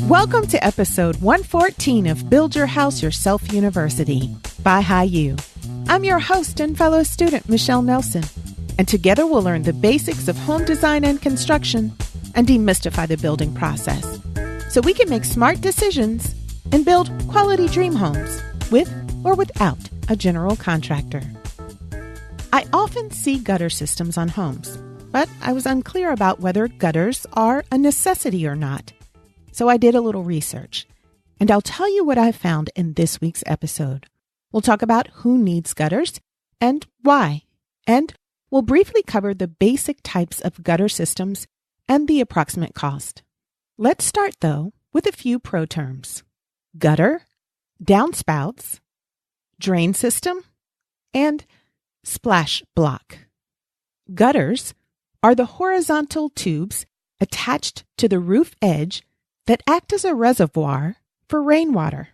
Welcome to episode 114 of Build Your House Yourself University by BYHYU. I'm your host and fellow student, Michelle Nelson, and together we'll learn the basics of home design and construction and demystify the building process so we can make smart decisions and build quality dream homes with or without a general contractor. I often see gutter systems on homes, but I was unclear about whether gutters are a necessity or not. So I did a little research, and I'll tell you what I found in this week's episode. We'll talk about who needs gutters and why, and we'll briefly cover the basic types of gutter systems and the approximate cost. Let's start, though, with a few pro terms: gutter, downspouts, drain system, and splash block. Gutters are the horizontal tubes attached to the roof edge that act as a reservoir for rainwater.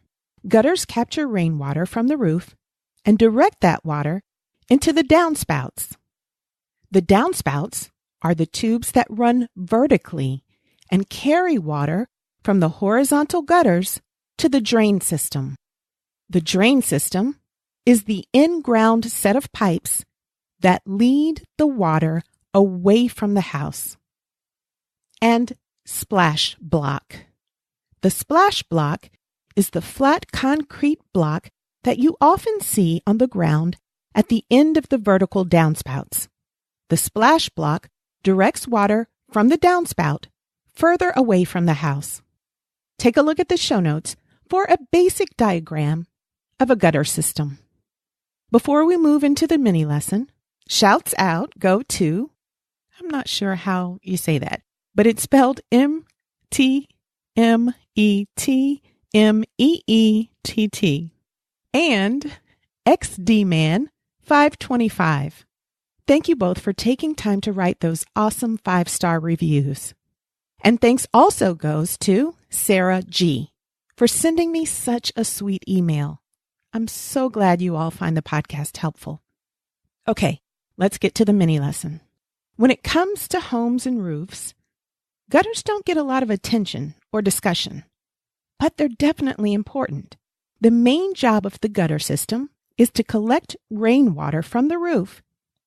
Gutters capture rainwater from the roof and direct that water into the downspouts. The downspouts are the tubes that run vertically and carry water from the horizontal gutters to the drain system. The drain system is the in-ground set of pipes that lead the water away from the house. And splash block. The splash block is the flat concrete block that you often see on the ground at the end of the vertical downspouts. The splash block directs water from the downspout further away from the house. Take a look at the show notes for a basic diagram of a gutter system. Before we move into the mini lesson, shouts out go to, I'm not sure how you say that, but it's spelled MTMETMEETT and XDman525. Thank you both for taking time to write those awesome 5-star reviews. And thanks also goes to Sarah G for sending me such a sweet email. I'm so glad you all find the podcast helpful. Okay, let's get to the mini lesson. When it comes to homes and roofs, gutters don't get a lot of attention or discussion, but they're definitely important. The main job of the gutter system is to collect rainwater from the roof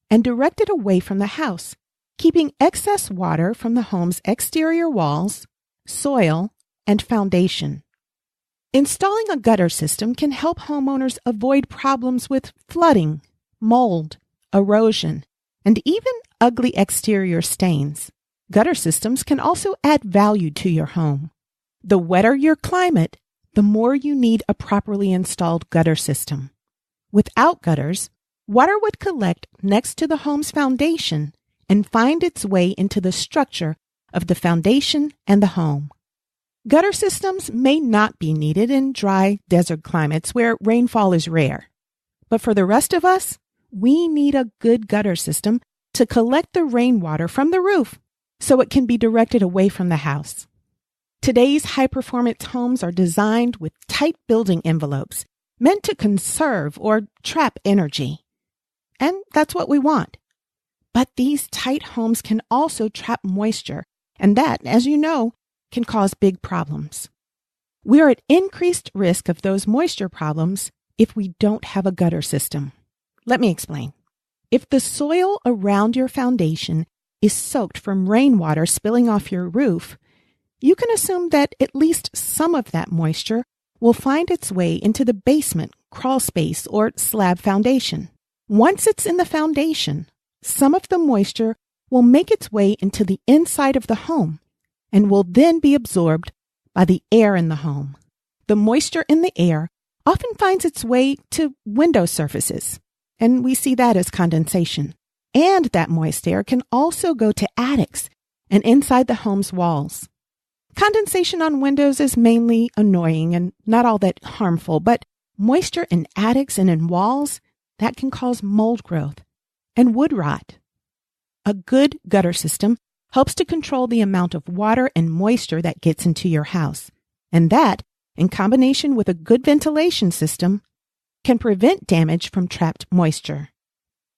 and direct it away from the house, keeping excess water from the home's exterior walls, soil, and foundation. Installing a gutter system can help homeowners avoid problems with flooding, mold, erosion, and even ugly exterior stains. Gutter systems can also add value to your home. The wetter your climate, the more you need a properly installed gutter system. Without gutters, water would collect next to the home's foundation and find its way into the structure of the foundation and the home. Gutter systems may not be needed in dry desert climates where rainfall is rare. But for the rest of us, we need a good gutter system to collect the rainwater from the roof so it can be directed away from the house. Today's high-performance homes are designed with tight building envelopes meant to conserve or trap energy. And that's what we want. But these tight homes can also trap moisture, and that, as you know, can cause big problems. We are at increased risk of those moisture problems if we don't have a gutter system. Let me explain. If the soil around your foundation is soaked from rainwater spilling off your roof, you can assume that at least some of that moisture will find its way into the basement, crawl space, or slab foundation. Once it's in the foundation, some of the moisture will make its way into the inside of the home and will then be absorbed by the air in the home. The moisture in the air often finds its way to window surfaces, and we see that as condensation. And that moist air can also go to attics and inside the home's walls. Condensation on windows is mainly annoying and not all that harmful, but moisture in attics and in walls, that can cause mold growth and wood rot. A good gutter system helps to control the amount of water and moisture that gets into your house, and that, in combination with a good ventilation system, can prevent damage from trapped moisture.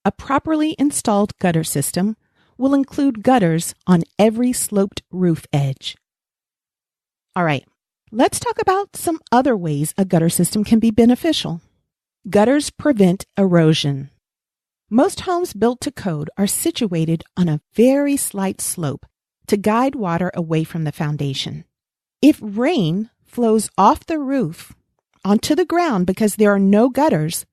A properly installed gutter system will include gutters on every sloped roof edge. All right, Let's talk about some other ways a gutter system can be beneficial. Gutters prevent erosion. Most homes built to code are situated on a very slight slope to guide water away from the foundation. If rain flows off the roof onto the ground because there are no gutters,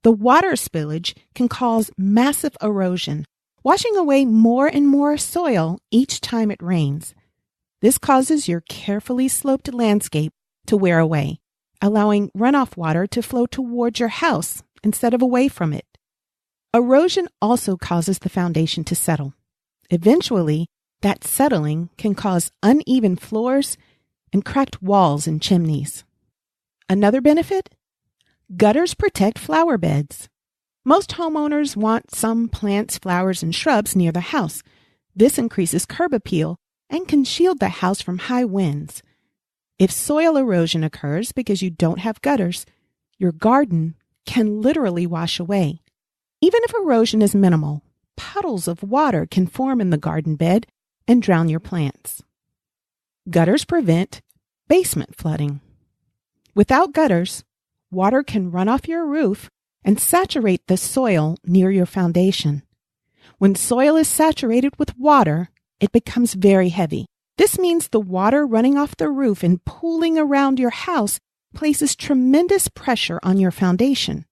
the water spillage can cause massive erosion, washing away more and more soil each time it rains. This causes your carefully sloped landscape to wear away, allowing runoff water to flow towards your house instead of away from it. Erosion also causes the foundation to settle. Eventually, that settling can cause uneven floors and cracked walls and chimneys. Another benefit? Gutters protect flower beds. Most homeowners want some plants, flowers, and shrubs near the house. This increases curb appeal and can shield the house from high winds. If soil erosion occurs because you don't have gutters, your garden can literally wash away. Even if erosion is minimal, puddles of water can form in the garden bed and drown your plants. Gutters prevent basement flooding. Without gutters, water can run off your roof and saturate the soil near your foundation. When soil is saturated with water, it becomes very heavy. This means the water running off the roof and pooling around your house places tremendous pressure on your foundation.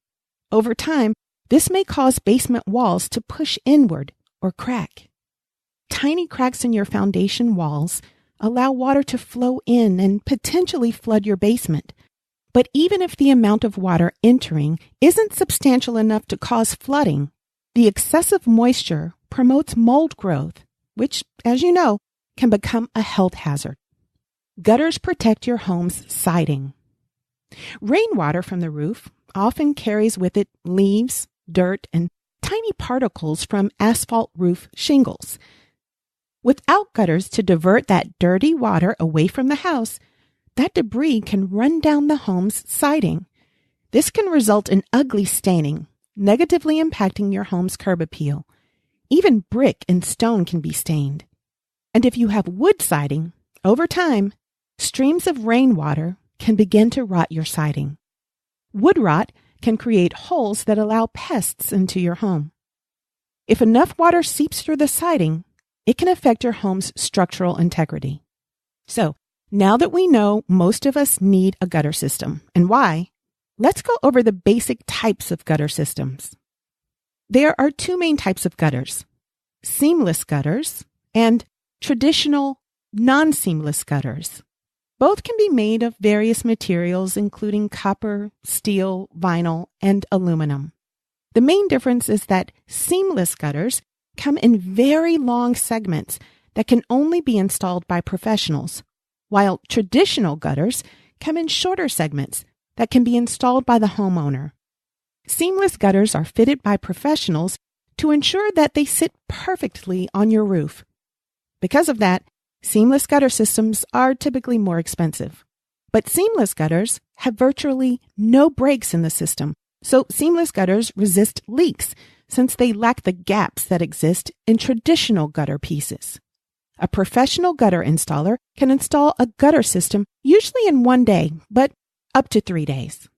Over time, this may cause basement walls to push inward or crack. Tiny cracks in your foundation walls allow water to flow in and potentially flood your basement. But even if the amount of water entering isn't substantial enough to cause flooding, the excessive moisture promotes mold growth, which, as you know, can become a health hazard. Gutters protect your home's siding. Rainwater from the roof often carries with it leaves, dirt, and tiny particles from asphalt roof shingles. Without gutters to divert that dirty water away from the house, that debris can run down the home's siding. This can result in ugly staining, negatively impacting your home's curb appeal. Even brick and stone can be stained. And if you have wood siding, over time, streams of rainwater can begin to rot your siding. Wood rot can create holes that allow pests into your home. If enough water seeps through the siding, it can affect your home's structural integrity. So, now that we know most of us need a gutter system and why, let's go over the basic types of gutter systems. There are two main types of gutters: seamless gutters and traditional non-seamless gutters. Both can be made of various materials, including copper, steel, vinyl, and aluminum. The main difference is that seamless gutters come in very long segments that can only be installed by professionals, while traditional gutters come in shorter segments that can be installed by the homeowner. Seamless gutters are fitted by professionals to ensure that they sit perfectly on your roof. Because of that, seamless gutter systems are typically more expensive. But seamless gutters have virtually no breaks in the system, so seamless gutters resist leaks since they lack the gaps that exist in traditional gutter pieces. A professional gutter installer can install a gutter system usually in 1 day, but up to 3 days.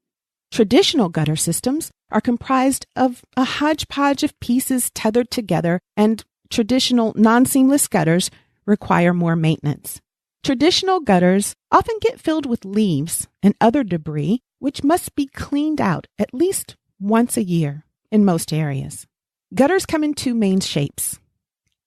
Traditional gutter systems are comprised of a hodgepodge of pieces tethered together, and traditional non-seamless gutters require more maintenance. Traditional gutters often get filled with leaves and other debris, which must be cleaned out at least once a year in most areas. Gutters come in two main shapes: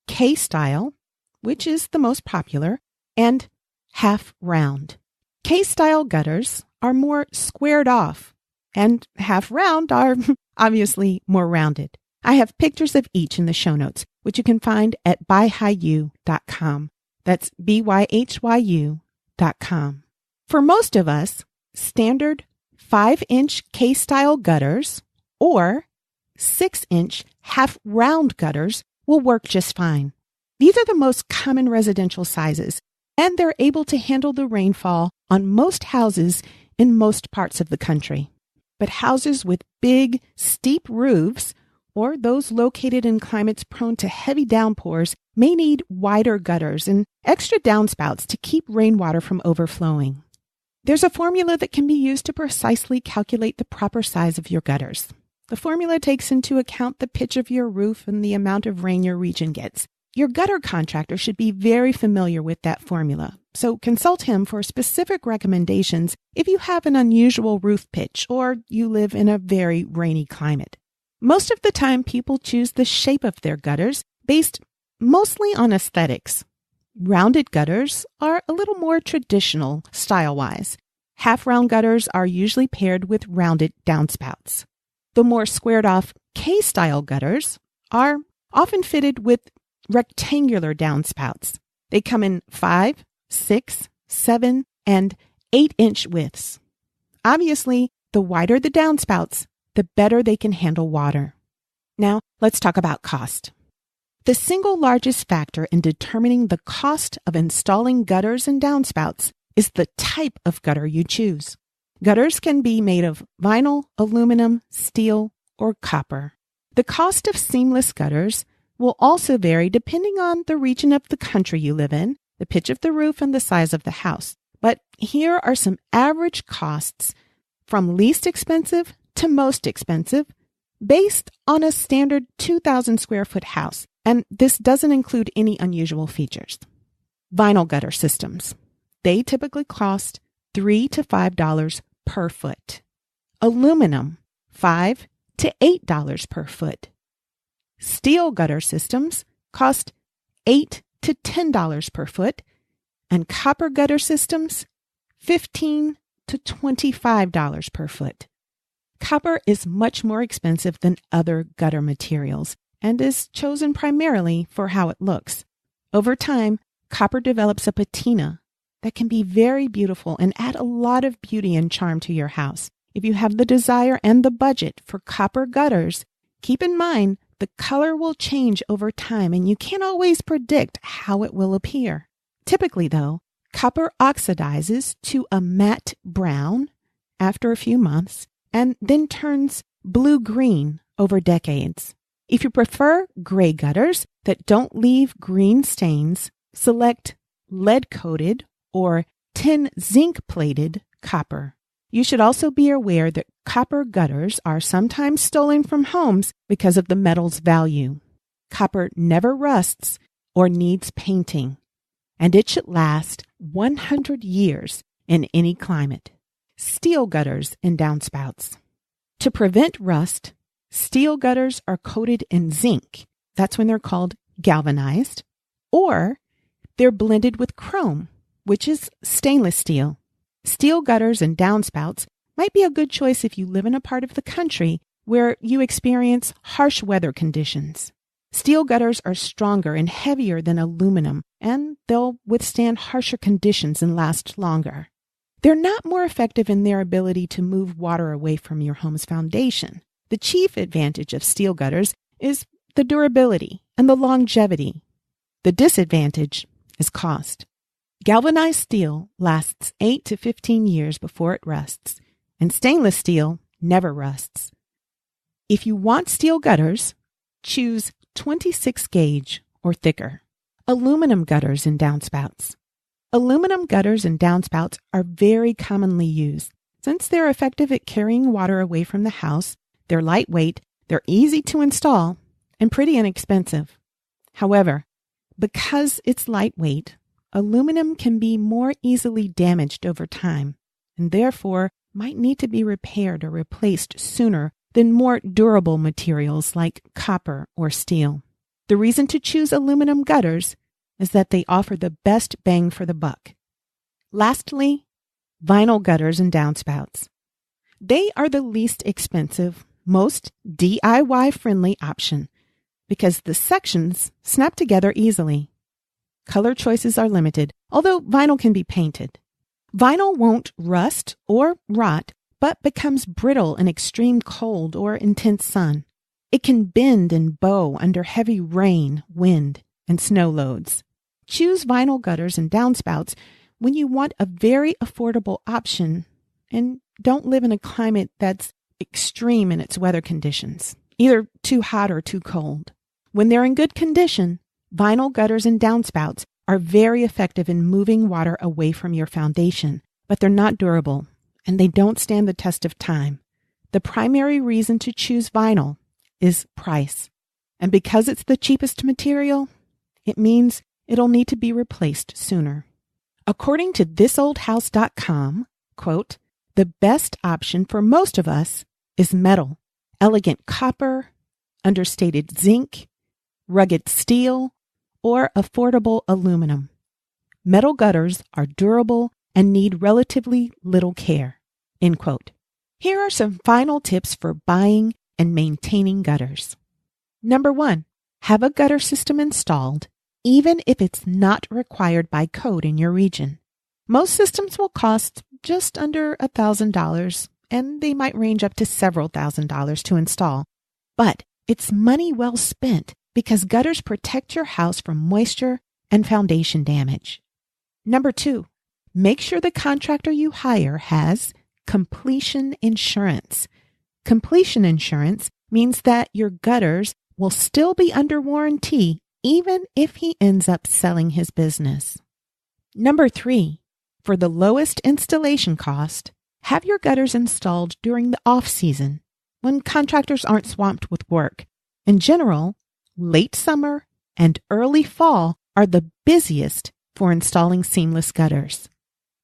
K-style, which is the most popular, and half round. K-style gutters are more squared off, and half round are obviously more rounded. I have pictures of each in the show notes, which you can find at BYHYU.com. That's BYHYU.com. For most of us, standard 5-inch K-style gutters or 6-inch half-round gutters will work just fine. These are the most common residential sizes, and they're able to handle the rainfall on most houses in most parts of the country. But houses with big, steep roofs, or those located in climates prone to heavy downpours, may need wider gutters and extra downspouts to keep rainwater from overflowing. There's a formula that can be used to precisely calculate the proper size of your gutters. The formula takes into account the pitch of your roof and the amount of rain your region gets. Your gutter contractor should be very familiar with that formula, so consult him for specific recommendations if you have an unusual roof pitch or you live in a very rainy climate. Most of the time, people choose the shape of their gutters based mostly on aesthetics. Rounded gutters are a little more traditional style-wise. Half-round gutters are usually paired with rounded downspouts. The more squared-off K-style gutters are often fitted with rectangular downspouts. They come in 5, 6, 7, and 8-inch widths. Obviously, the wider the downspouts, the better they can handle water. Now, let's talk about cost. The single largest factor in determining the cost of installing gutters and downspouts is the type of gutter you choose. Gutters can be made of vinyl, aluminum, steel, or copper. The cost of seamless gutters will also vary depending on the region of the country you live in, the pitch of the roof, and the size of the house. But here are some average costs from least expensive to most expensive based on a standard 2,000 square foot house. And this doesn't include any unusual features. Vinyl gutter systems. They typically cost $3 to $5 per foot. Aluminum, $5 to $8 per foot. Steel gutter systems cost $8 to $10 per foot, and copper gutter systems, $15 to $25 per foot. Copper is much more expensive than other gutter materials and is chosen primarily for how it looks. Over time, copper develops a patina that can be very beautiful and add a lot of beauty and charm to your house. If you have the desire and the budget for copper gutters, keep in mind the color will change over time and you can't always predict how it will appear. Typically, though, copper oxidizes to a matte brown after a few months and then turns blue-green over decades. If you prefer gray gutters that don't leave green stains, select lead-coated or tin zinc-plated copper. You should also be aware that copper gutters are sometimes stolen from homes because of the metal's value. Copper never rusts or needs painting, and it should last 100 years in any climate. Steel gutters and downspouts. To prevent rust, steel gutters are coated in zinc. That's when they're called galvanized, or they're blended with chrome, which is stainless steel. Steel gutters and downspouts might be a good choice if you live in a part of the country where you experience harsh weather conditions. Steel gutters are stronger and heavier than aluminum, and they'll withstand harsher conditions and last longer. They're not more effective in their ability to move water away from your home's foundation. The chief advantage of steel gutters is the durability and the longevity. The disadvantage is cost. Galvanized steel lasts 8 to 15 years before it rusts, and stainless steel never rusts. If you want steel gutters, choose 26 gauge or thicker. Aluminum gutters and downspouts. Aluminum gutters and downspouts are very commonly used. Since they're effective at carrying water away from the house, they're lightweight, they're easy to install, and pretty inexpensive. However, because it's lightweight, aluminum can be more easily damaged over time, and therefore might need to be repaired or replaced sooner than more durable materials like copper or steel. The reason to choose aluminum gutters is that they offer the best bang for the buck. Lastly, vinyl gutters and downspouts. They are the least expensive, most DIY-friendly option because the sections snap together easily. Color choices are limited, although vinyl can be painted. Vinyl won't rust or rot, but becomes brittle in extreme cold or intense sun. It can bend and bow under heavy rain, wind, and snow loads. Choose vinyl gutters and downspouts when you want a very affordable option and don't live in a climate that's extreme in its weather conditions, either too hot or too cold. When they're in good condition, vinyl gutters and downspouts are very effective in moving water away from your foundation, but they're not durable and they don't stand the test of time. The primary reason to choose vinyl is price. And because it's the cheapest material, it means it'll need to be replaced sooner. According to thisoldhouse.com, quote, the best option for most of us is metal, elegant copper, understated zinc, rugged steel, or affordable aluminum. Metal gutters are durable and need relatively little care, end quote. Here are some final tips for buying and maintaining gutters. Number 1, have a gutter system installed, even if it's not required by code in your region. Most systems will cost just under $1,000, and they might range up to several $1,000s to install. But it's money well spent because gutters protect your house from moisture and foundation damage. Number 2, make sure the contractor you hire has completion insurance. Completion insurance means that your gutters will still be under warranty even if he ends up selling his business. Number 3, for the lowest installation cost, have your gutters installed during the off-season when contractors aren't swamped with work. In general, late summer and early fall are the busiest for installing seamless gutters.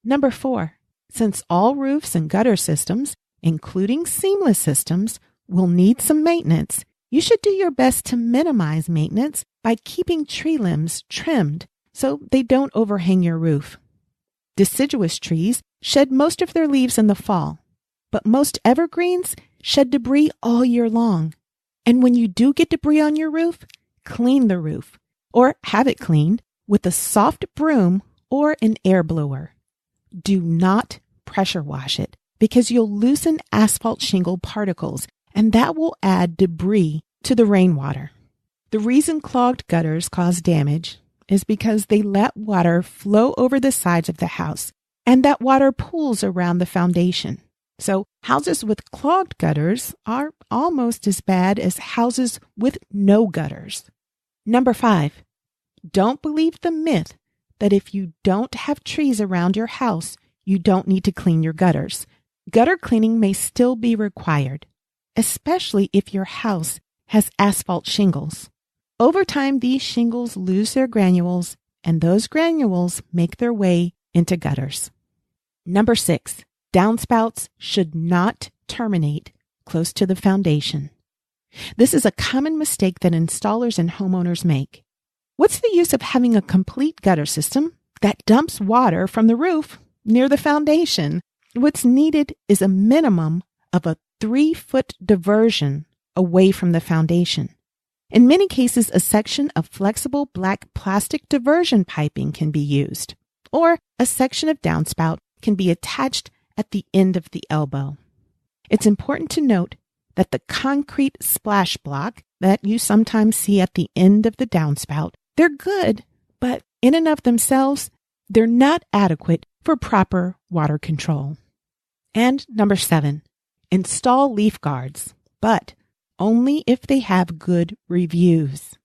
Number 4, since all roofs and gutter systems, including seamless systems, will need some maintenance, you should do your best to minimize maintenance by keeping tree limbs trimmed so they don't overhang your roof. Deciduous trees shed most of their leaves in the fall, but most evergreens shed debris all year long. And when you do get debris on your roof, clean the roof or have it cleaned with a soft broom or an air blower. Do not pressure wash it because you'll loosen asphalt shingle particles and that will add debris to the rainwater. The reason clogged gutters cause damage is because they let water flow over the sides of the house, and that water pools around the foundation. So houses with clogged gutters are almost as bad as houses with no gutters. Number 5, don't believe the myth that if you don't have trees around your house, you don't need to clean your gutters. Gutter cleaning may still be required, especially if your house has asphalt shingles. Over time, these shingles lose their granules, and those granules make their way into gutters. Number 6, downspouts should not terminate close to the foundation. This is a common mistake that installers and homeowners make. What's the use of having a complete gutter system that dumps water from the roof near the foundation? What's needed is a minimum of a 3-foot diversion away from the foundation. In many cases, a section of flexible black plastic diversion piping can be used, or a section of downspout can be attached at the end of the elbow. It's important to note that the concrete splash block that you sometimes see at the end of the downspout, they're good, but in and of themselves, they're not adequate for proper water control. And number 7, install leaf guards, but only if they have good reviews.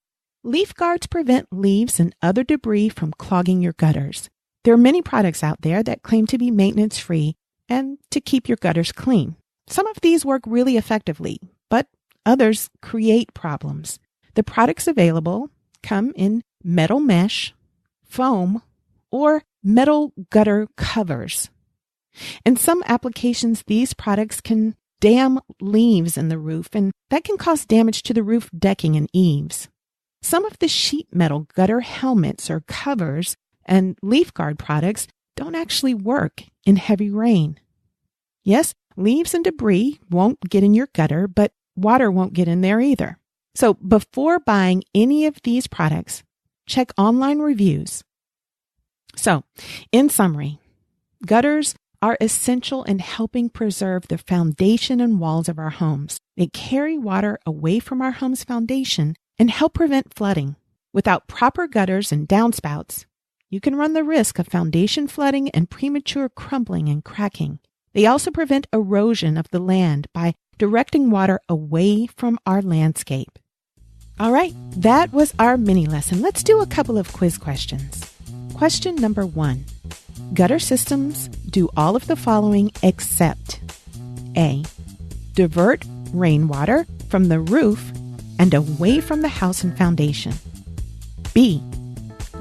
Leaf guards prevent leaves and other debris from clogging your gutters. There are many products out there that claim to be maintenance-free and to keep your gutters clean. Some of these work really effectively, but others create problems. The products available come in metal mesh, foam, or metal gutter covers. In some applications, these products can dam leaves in the roof, and that can cause damage to the roof decking and eaves. Some of the sheet metal gutter helmets or covers and leaf guard products don't actually work in heavy rain. Yes, leaves and debris won't get in your gutter, but water won't get in there either. So before buying any of these products, check online reviews. So, in summary, gutters are essential in helping preserve the foundation and walls of our homes. They carry water away from our home's foundation and help prevent flooding. Without proper gutters and downspouts, you can run the risk of foundation flooding and premature crumbling and cracking. They also prevent erosion of the land by directing water away from our landscape. All right, that was our mini lesson. Let's do a couple of quiz questions. Question number 1. Gutter systems do all of the following except A. Divert rainwater from the roof and away from the house and foundation. B.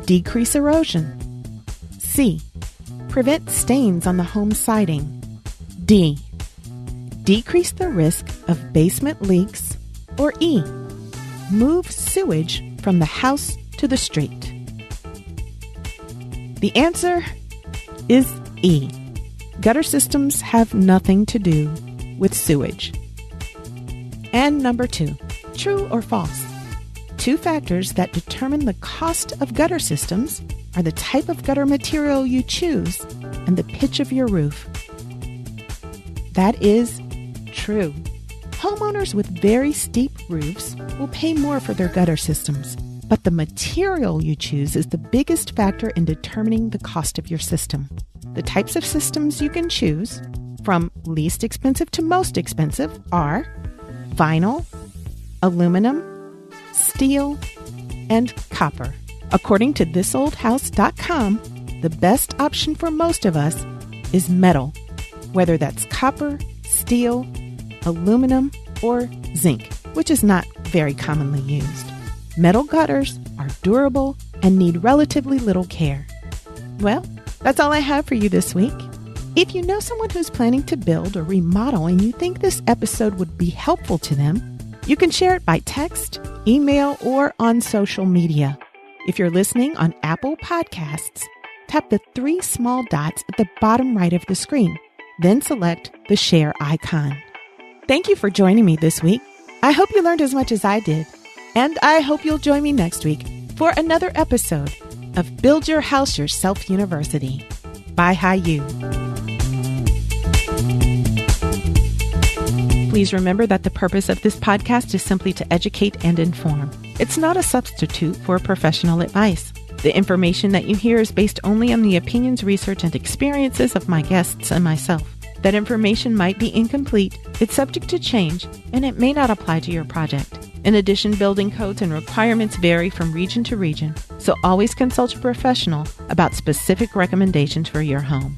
Decrease erosion. C. Prevent stains on the home siding. D. Decrease the risk of basement leaks. Or E. Move sewage from the house to the street. The answer is E. Gutter systems have nothing to do with sewage. And number 2, true or false? 2 factors that determine the cost of gutter systems are the type of gutter material you choose and the pitch of your roof. That is true. Homeowners with very steep roofs will pay more for their gutter systems, but the material you choose is the biggest factor in determining the cost of your system. The types of systems you can choose, from least expensive to most expensive, are vinyl, aluminum, steel, and copper. According to thisoldhouse.com, the best option for most of us is metal, whether that's copper, steel, aluminum, or zinc, which is not very commonly used. Metal gutters are durable and need relatively little care. Well, that's all I have for you this week. If you know someone who's planning to build or remodel and you think this episode would be helpful to them, you can share it by text, email, or on social media. If you're listening on Apple Podcasts, tap the 3 small dots at the bottom right of the screen, then select the share icon. Thank you for joining me this week. I hope you learned as much as I did, and I hope you'll join me next week for another episode of Build Your House Yourself University. BYHYU. Please remember that the purpose of this podcast is simply to educate and inform. It's not a substitute for professional advice. The information that you hear is based only on the opinions, research, and experiences of my guests and myself. That information might be incomplete, it's subject to change, and it may not apply to your project. In addition, building codes and requirements vary from region to region, so always consult a professional about specific recommendations for your home.